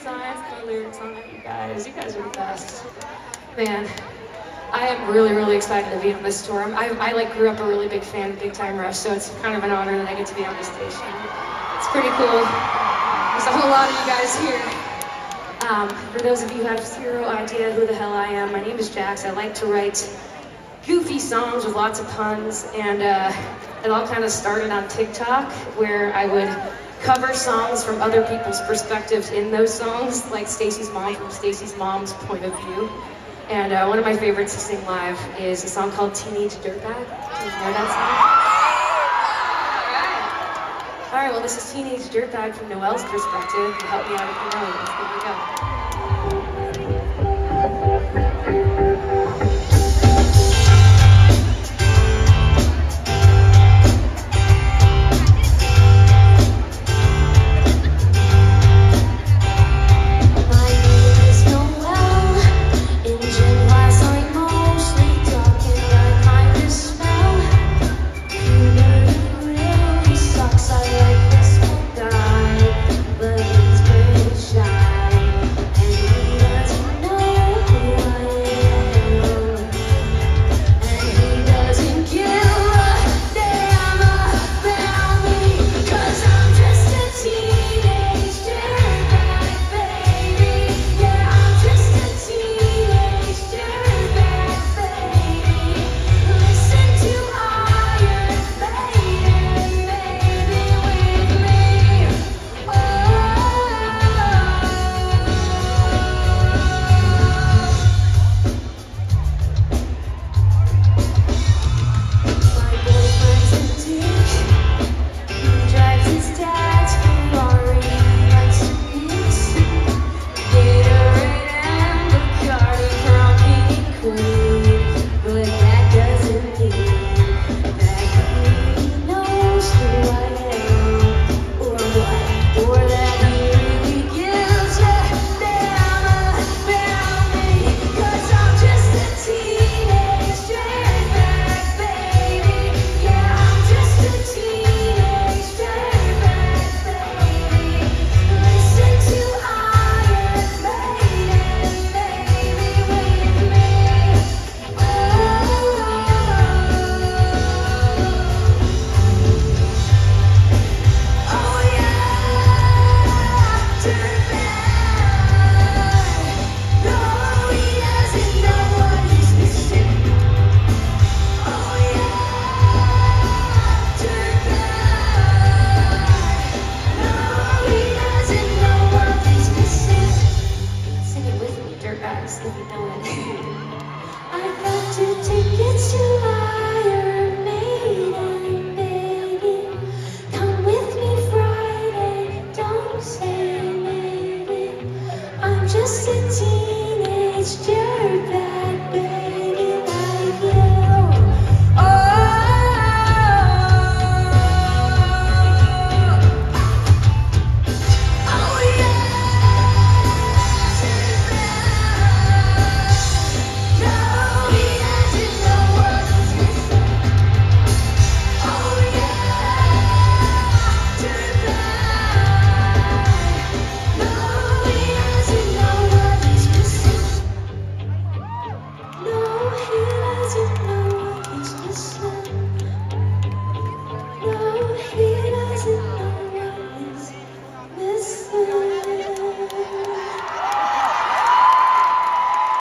science, my lyrics on it, you guys. You guys are the best. Man, I am really, really excited to be on this tour. I like grew up a really big fan of Big Time Rush, so it's kind of an honor that I get to be on this station. It's pretty cool. There's a whole lot of you guys here. For those of you who have zero idea who the hell I am, my name is Jax. I like to write goofy songs with lots of puns, and it all kind of started on TikTok, where I would cover songs from other people's perspectives in those songs, like Stacy's mom from Stacy's mom's point of view. And one of my favorites to sing live is a song called Teenage Dirtbag. Do you know that song? All right, well, this is Teenage Dirtbag from Noelle's perspective. Help me out if you know it. Here we go. Dirtbags, if you know it.